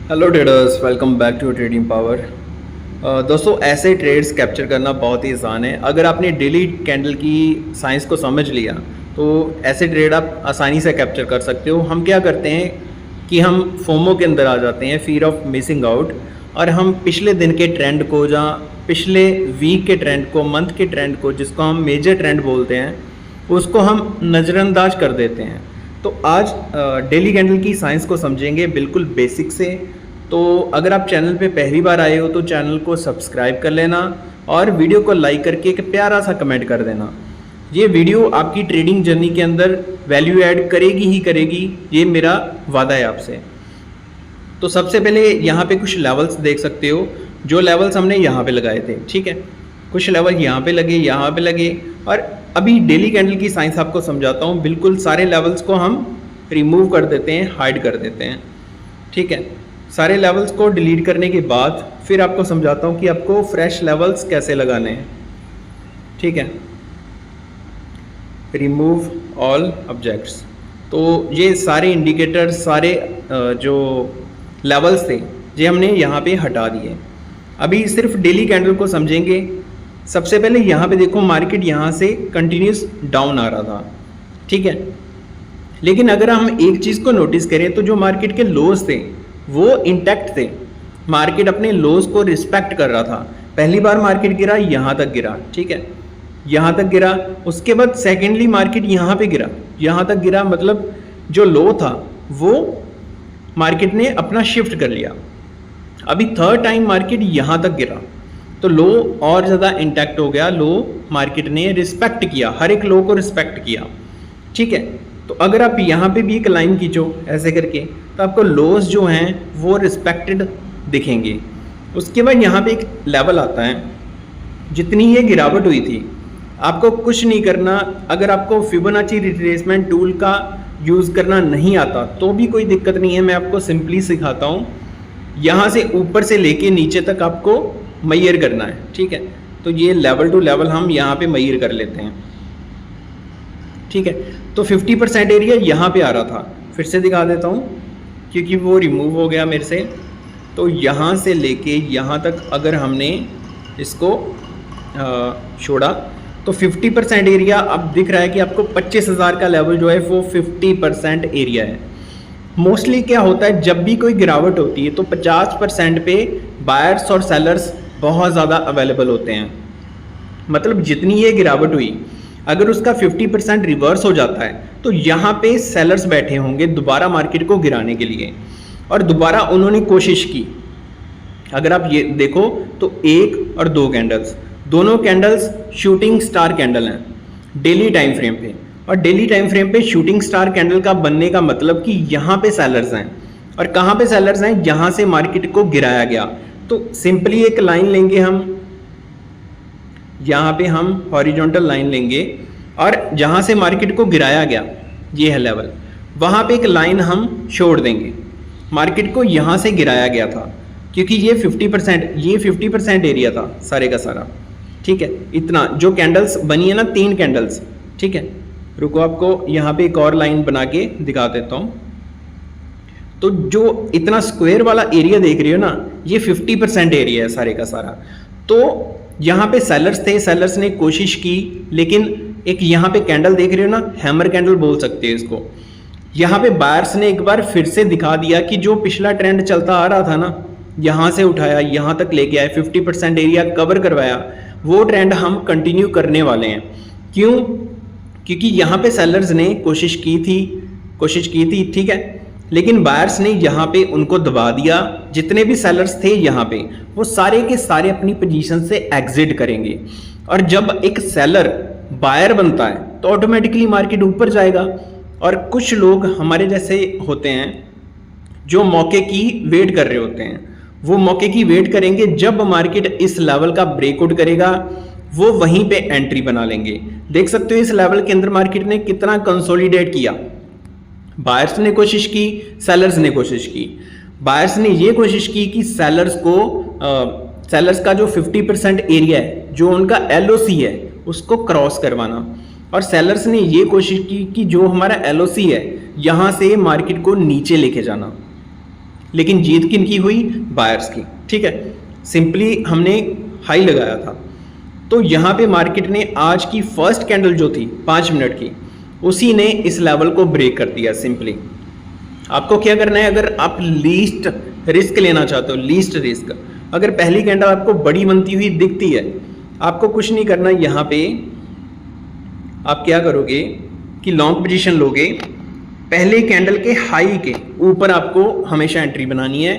Hello traders, welcome back to trading power. दोस्तों, ऐसे trades capture करना बहुत ही आसान है। अगर आपने डेली कैंडल की साइंस को समझ लिया तो ऐसे ट्रेड आप आसानी से कैप्चर कर सकते हो। हम क्या करते हैं कि हम फोमो के अंदर आ जाते हैं, फियर ऑफ मिसिंग आउट, और हम पिछले दिन के ट्रेंड को, जहाँ पिछले वीक के ट्रेंड को, मंथ के ट्रेंड को, जिसको हम मेजर ट्रेंड बोलते हैं, उसको हम नज़रअंदाज कर देते हैं। तो आज डेली कैंडल की साइंस को समझेंगे बिल्कुल बेसिक से। तो अगर आप चैनल पे पहली बार आए हो तो चैनल को सब्सक्राइब कर लेना और वीडियो को लाइक करके एक प्यारा सा कमेंट कर देना। ये वीडियो आपकी ट्रेडिंग जर्नी के अंदर वैल्यू ऐड करेगी ही करेगी, ये मेरा वादा है आपसे। तो सबसे पहले यहाँ पे कुछ लेवल्स देख सकते हो, जो लेवल्स हमने यहाँ पे लगाए थे, ठीक है। कुछ लेवल यहाँ पे लगे, यहाँ पे लगे, और अभी डेली कैंडल की साइंस आपको समझाता हूँ। बिल्कुल सारे लेवल्स को हम रिमूव कर देते हैं, हाइड कर देते हैं, ठीक है। सारे लेवल्स को डिलीट करने के बाद फिर आपको समझाता हूँ कि आपको फ्रेश लेवल्स कैसे लगाने हैं, ठीक है। Remove all objects. तो ये सारे इंडिकेटर, सारे जो लेवल्स थे, ये हमने यहाँ पे हटा दिए। अभी सिर्फ डेली कैंडल को समझेंगे। सबसे पहले यहाँ पे देखो, मार्केट यहाँ से कंटिन्यूस डाउन आ रहा था, ठीक है। लेकिन अगर हम एक चीज़ को नोटिस करें तो जो मार्केट के लोज थे वो इंटैक्ट थे। मार्केट अपने लोज को रिस्पेक्ट कर रहा था। पहली बार मार्केट गिरा, यहाँ तक गिरा, ठीक है, यहाँ तक गिरा। उसके बाद सेकेंडली मार्केट यहाँ पे गिरा, यहाँ तक गिरा, मतलब जो लो था वो मार्केट ने अपना शिफ्ट कर लिया। अभी थर्ड टाइम मार्केट यहाँ तक गिरा तो लो और ज़्यादा इंटैक्ट हो गया। लो मार्केट ने रिस्पेक्ट किया, हर एक लो को रिस्पेक्ट किया, ठीक है। तो अगर आप यहाँ पे भी एक लाइन खींचो ऐसे करके तो आपको लोस जो हैं वो रिस्पेक्टेड दिखेंगे। उसके बाद यहाँ पे एक लेवल आता है। जितनी ये गिरावट हुई थी, आपको कुछ नहीं करना। अगर आपको फिबोनाची रिट्रेसमेंट टूल का यूज़ करना नहीं आता तो भी कोई दिक्कत नहीं है, मैं आपको सिंपली सिखाता हूँ। यहाँ से ऊपर से लेके नीचे तक आपको मेजर करना है, ठीक है। तो ये लेवल टू लेवल हम यहाँ पे मेजर कर लेते हैं, ठीक है। तो 50% एरिया यहाँ पे आ रहा था, फिर से दिखा देता हूँ क्योंकि वो रिमूव हो गया मेरे से। तो यहाँ से लेके यहाँ तक अगर हमने इसको छोड़ा तो 50% एरिया अब दिख रहा है कि आपको 25,000 का लेवल जो है वो 50% एरिया है। मोस्टली क्या होता है, जब भी कोई गिरावट होती है तो 50% पे बायर्स और सेलर्स बहुत ज़्यादा अवेलेबल होते हैं। मतलब जितनी ये गिरावट हुई, अगर उसका 50% रिवर्स हो जाता है तो यहाँ पे सेलर्स बैठे होंगे दोबारा मार्केट को गिराने के लिए, और दोबारा उन्होंने कोशिश की। अगर आप ये देखो तो एक और दो कैंडल्स, दोनों कैंडल्स शूटिंग स्टार कैंडल हैं डेली टाइम फ्रेम पे। और डेली टाइम फ्रेम पे शूटिंग स्टार कैंडल का बनने का मतलब कि यहाँ पे सेलर्स हैं, और कहाँ पे सेलर्स हैं, यहाँ से मार्केट को गिराया गया। तो सिंपली एक लाइन लेंगे हम, यहाँ पे हम हॉरिजॉन्टल लाइन लेंगे, और जहाँ से मार्केट को गिराया गया ये है लेवल, वहाँ पे एक लाइन हम छोड़ देंगे। मार्केट को यहाँ से गिराया गया था क्योंकि ये 50% एरिया था सारे का सारा, ठीक है। इतना जो कैंडल्स बनी है ना, 3 कैंडल्स, ठीक है। रुको, आपको यहाँ पे एक और लाइन बना के दिखा देता हूँ। तो जो इतना स्क्वायर वाला एरिया देख रही हो ना, ये 50% एरिया है सारे का सारा। तो यहाँ पे सेलर्स थे, सेलर्स ने कोशिश की, लेकिन एक यहाँ पे कैंडल देख रहे हो ना, हैमर कैंडल बोल सकते हैं इसको। यहाँ पे बायर्स ने एक बार फिर से दिखा दिया कि जो पिछला ट्रेंड चलता आ रहा था ना, यहाँ से उठाया, यहाँ तक लेके आए, 50% एरिया कवर करवाया, वो ट्रेंड हम कंटिन्यू करने वाले हैं। क्यों? क्योंकि यहाँ पे सेलर्स ने कोशिश की थी, ठीक है, लेकिन बायर्स ने यहाँ पे उनको दबा दिया। जितने भी सेलर्स थे यहाँ पे, वो सारे के सारे अपनी पोजीशन से एग्जिट करेंगे। और जब एक सेलर बायर बनता है तो ऑटोमेटिकली मार्केट ऊपर जाएगा। और कुछ लोग हमारे जैसे होते हैं जो मौके की वेट कर रहे होते हैं, वो मौके की वेट करेंगे। जब मार्केट इस लेवल का ब्रेकआउट करेगा वो वहीं पे एंट्री बना लेंगे। देख सकते हो इस लेवल के अंदर मार्केट ने कितना कंसोलिडेट किया। बायर्स ने कोशिश की, सेलर्स ने कोशिश की। बायर्स ने ये कोशिश की कि सेलर्स का जो 50% एरिया है, जो उनका LOC है, उसको क्रॉस करवाना। और सेलर्स ने ये कोशिश की कि जो हमारा LOC है यहाँ से मार्केट को नीचे लेके जाना। लेकिन जीत किनकी हुई? बायर्स की। ठीक है, सिंपली हमने हाई लगाया था। तो यहाँ पे मार्केट ने आज की फर्स्ट कैंडल जो थी 5 मिनट की, उसी ने इस लेवल को ब्रेक कर दिया। सिंपली आपको क्या करना है, अगर आप लीस्ट रिस्क लेना चाहते हो, लीस्ट रिस्क, अगर पहली कैंडल आपको बड़ी बनती हुई दिखती है, आपको कुछ नहीं करना। यहाँ पे आप क्या करोगे कि लॉन्ग पोजीशन लोगे, पहले कैंडल के हाई के ऊपर आपको हमेशा एंट्री बनानी है,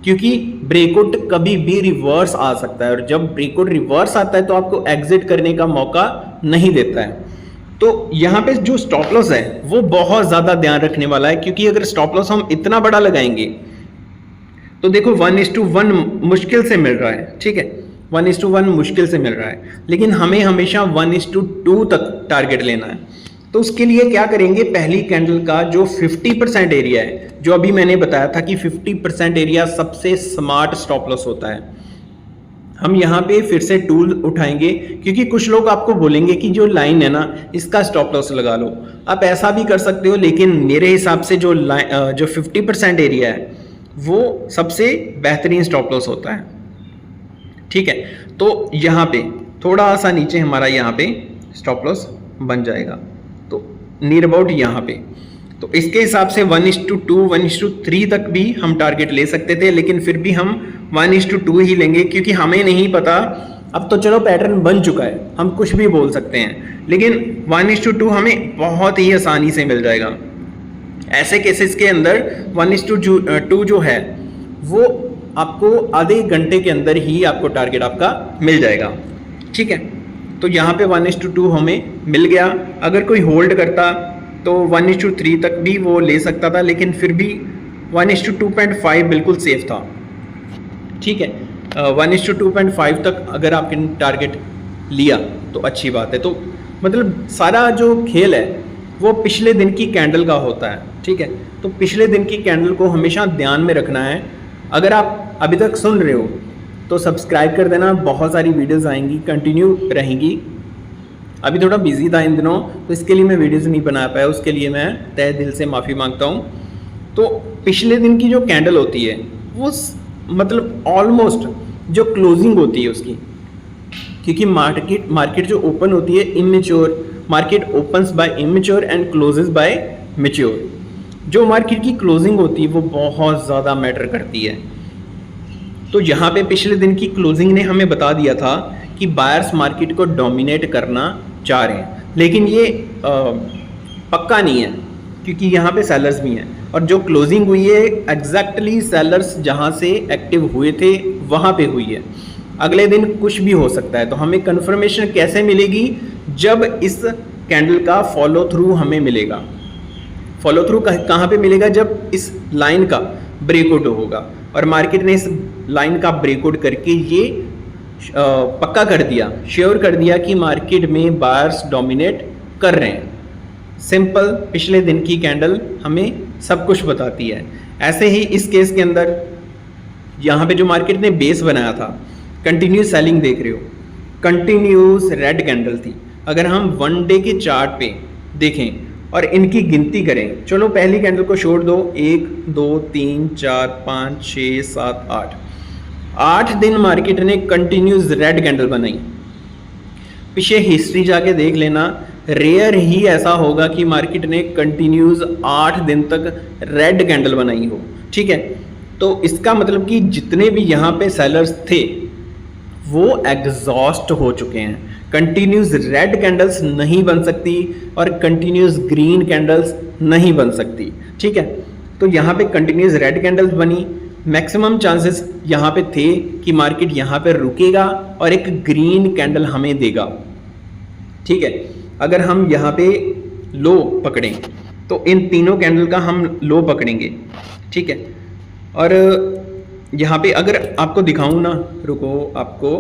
क्योंकि ब्रेकआउट कभी भी रिवर्स आ सकता है, और जब ब्रेकआउट रिवर्स आता है तो आपको एग्जिट करने का मौका नहीं देता है। तो यहाँ पे जो स्टॉप लॉस है वो बहुत ज़्यादा ध्यान रखने वाला है, क्योंकि अगर स्टॉप लॉस हम इतना बड़ा लगाएंगे तो देखो 1:1 मुश्किल से मिल रहा है। ठीक है, 1:1 मुश्किल से मिल रहा है, लेकिन हमें हमेशा 1:2 तक टारगेट लेना है। तो उसके लिए क्या करेंगे, पहली कैंडल का जो 50% एरिया है, जो अभी मैंने बताया था कि 50% एरिया सबसे स्मार्ट स्टॉप लॉस होता है, हम यहाँ पे फिर से टूल उठाएंगे, क्योंकि कुछ लोग आपको बोलेंगे कि जो लाइन है ना, इसका स्टॉप लॉस लगा लो। आप ऐसा भी कर सकते हो, लेकिन मेरे हिसाब से जो 50% एरिया है वो सबसे बेहतरीन स्टॉप लॉस होता है। ठीक है, तो यहाँ पे थोड़ा सा नीचे हमारा यहाँ पे स्टॉप लॉस बन जाएगा, तो नियर अबाउट यहाँ पे। तो इसके हिसाब से 1:2 1:3 तक भी हम टारगेट ले सकते थे, लेकिन फिर भी हम 1:2 ही लेंगे, क्योंकि हमें नहीं पता। अब तो चलो पैटर्न बन चुका है, हम कुछ भी बोल सकते हैं, लेकिन 1:2 हमें बहुत ही आसानी से मिल जाएगा। ऐसे केसेस के अंदर 1:2 जो है वो आपको आधे घंटे के अंदर ही आपको टारगेट आपका मिल जाएगा। ठीक है, तो यहाँ पे 1:2 हमें मिल गया। अगर कोई होल्ड करता तो 1:3 तक भी वो ले सकता था, लेकिन फिर भी 1:2.5 बिल्कुल सेफ था। ठीक है, 1:2.5 तक अगर आपने टारगेट लिया तो अच्छी बात है। तो मतलब सारा जो खेल है वो पिछले दिन की कैंडल का होता है। ठीक है, तो पिछले दिन की कैंडल को हमेशा ध्यान में रखना है। अगर आप अभी तक सुन रहे हो तो सब्सक्राइब कर देना, बहुत सारी वीडियोस आएंगी, कंटिन्यू रहेंगी। अभी थोड़ा बिजी था इन दिनों, तो इसके लिए मैं वीडियोस नहीं बना पाया, उसके लिए मैं तहे दिल से माफ़ी मांगता हूँ। तो पिछले दिन की जो कैंडल होती है वो मतलब ऑलमोस्ट जो क्लोजिंग होती है उसकी, क्योंकि मार्केट जो ओपन होती है immature, market opens by immature and closes by mature. जो मार्केट की क्लोजिंग होती है वो बहुत ज़्यादा मैटर करती है। तो यहाँ पे पिछले दिन की क्लोजिंग ने हमें बता दिया था कि बायर्स मार्केट को डोमिनेट करना चाह रहे हैं, लेकिन ये पक्का नहीं है, क्योंकि यहाँ पे सेलर्स भी हैं, और जो क्लोजिंग हुई है एग्जैक्टली सेलर्स जहाँ से एक्टिव हुए थे वहाँ पे हुई है। अगले दिन कुछ भी हो सकता है। तो हमें कंफर्मेशन कैसे मिलेगी, जब इस कैंडल का फॉलो थ्रू हमें मिलेगा। फॉलो थ्रू कहाँ पे मिलेगा, जब इस लाइन का ब्रेकआउट होगा, और मार्केट ने इस लाइन का ब्रेकआउट करके ये पक्का कर दिया, श्योर कर दिया कि मार्केट में बायर्स डोमिनेट कर रहे हैं। सिंपल, पिछले दिन की कैंडल हमें सब कुछ बताती है। ऐसे ही इस केस के अंदर यहाँ पे जो मार्केट ने बेस बनाया था, कंटिन्यूस सेलिंग देख रहे हो, कंटिन्यूस रेड कैंडल थी। अगर हम 1 डे के चार्ट पे देखें और इनकी गिनती करें, चलो पहली कैंडल को छोड़ दो, 1 2 3 4 5 6 7 8 दिन मार्केट ने कंटिन्यूस रेड कैंडल बनाई। पीछे हिस्ट्री जाके देख लेना, रेयर ही ऐसा होगा कि मार्केट ने कंटिन्यूस 8 दिन तक रेड कैंडल बनाई हो। ठीक है, तो इसका मतलब कि जितने भी यहाँ पे सेलर्स थे वो एग्जॉस्ट हो चुके हैं। कंटिन्यूस रेड कैंडल्स नहीं बन सकती और कंटिन्यूस ग्रीन कैंडल्स नहीं बन सकती। ठीक है, तो यहाँ पे कंटिन्यूस रेड कैंडल्स बनी, मैक्सिमम चांसेस यहाँ पे थे कि मार्केट यहाँ पे रुकेगा और एक ग्रीन कैंडल हमें देगा। ठीक है, अगर हम यहाँ पे लो पकड़ें तो इन तीनों कैंडल का हम लो पकड़ेंगे। ठीक है, और यहाँ पे अगर आपको दिखाऊं ना, रुको आपको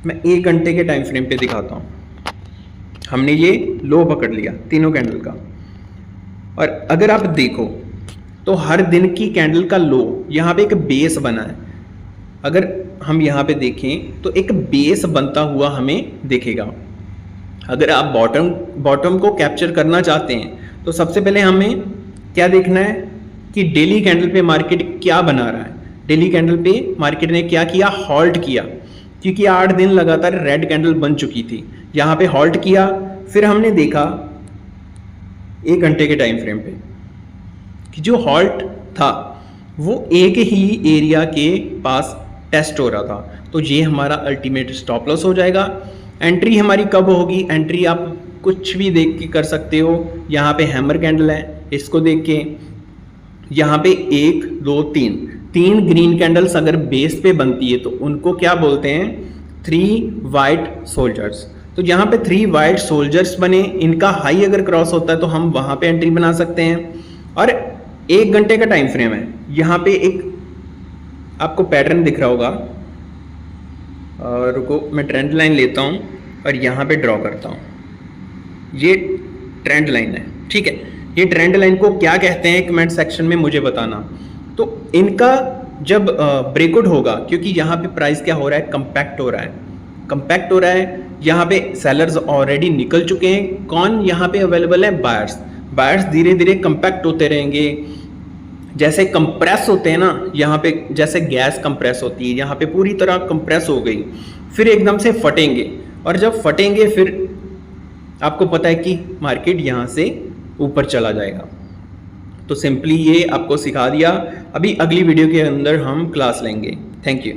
मैं 1 घंटे के टाइम फ्रेम पे दिखाता हूँ। हमने ये लो पकड़ लिया तीनों कैंडल का, और अगर आप देखो तो हर दिन की कैंडल का लो यहाँ पे एक बेस बना है। अगर हम यहाँ पे देखें तो एक बेस बनता हुआ हमें दिखेगा। अगर आप बॉटम को कैप्चर करना चाहते हैं तो सबसे पहले हमें क्या देखना है, कि डेली कैंडल पे मार्केट क्या बना रहा है। डेली कैंडल पे मार्केट ने क्या किया, हॉल्ट किया, क्योंकि 8 दिन लगातार रेड कैंडल बन चुकी थी। यहाँ पे हॉल्ट किया, फिर हमने देखा 1 घंटे के टाइम फ्रेम पे कि जो हॉल्ट था वो एक ही एरिया के पास टेस्ट हो रहा था। तो ये हमारा अल्टीमेट स्टॉप लॉस हो जाएगा। एंट्री हमारी कब होगी, एंट्री आप कुछ भी देख के कर सकते हो। यहाँ पे हैमर कैंडल है, इसको देख के यहाँ पे 1 2 3 ग्रीन कैंडल्स अगर बेस पे बनती है तो उनको क्या बोलते हैं, 3 वाइट सोल्जर्स। तो यहाँ पे 3 वाइट सोल्जर्स बने, इनका हाई अगर क्रॉस होता है तो हम वहाँ पे एंट्री बना सकते हैं। और 1 घंटे का टाइम फ्रेम है, यहाँ पे एक आपको पैटर्न दिख रहा होगा, रुको मैं ट्रेंड लाइन लेता हूँ और यहाँ पे ड्रॉ करता हूँ। ये ट्रेंड लाइन है, ठीक है। ये ट्रेंड लाइन को क्या कहते हैं कमेंट सेक्शन में मुझे बताना। तो इनका जब ब्रेकआउट होगा, क्योंकि यहाँ पे प्राइस क्या हो रहा है, कंपैक्ट हो रहा है, कंपैक्ट हो रहा है। यहाँ पे सेलर्स ऑलरेडी निकल चुके हैं, कौन यहाँ पे अवेलेबल है, बायर्स। बायर्स धीरे धीरे कंपैक्ट होते रहेंगे, जैसे कंप्रेस होते हैं ना, यहाँ पे जैसे गैस कंप्रेस होती है, यहाँ पे पूरी तरह कंप्रेस हो गई, फिर एकदम से फटेंगे। और जब फटेंगे फिर आपको पता है कि मार्केट यहाँ से ऊपर चला जाएगा। तो सिंपली ये आपको सिखा दिया। अभी अगली वीडियो के अंदर हम क्लास लेंगे। Thank you.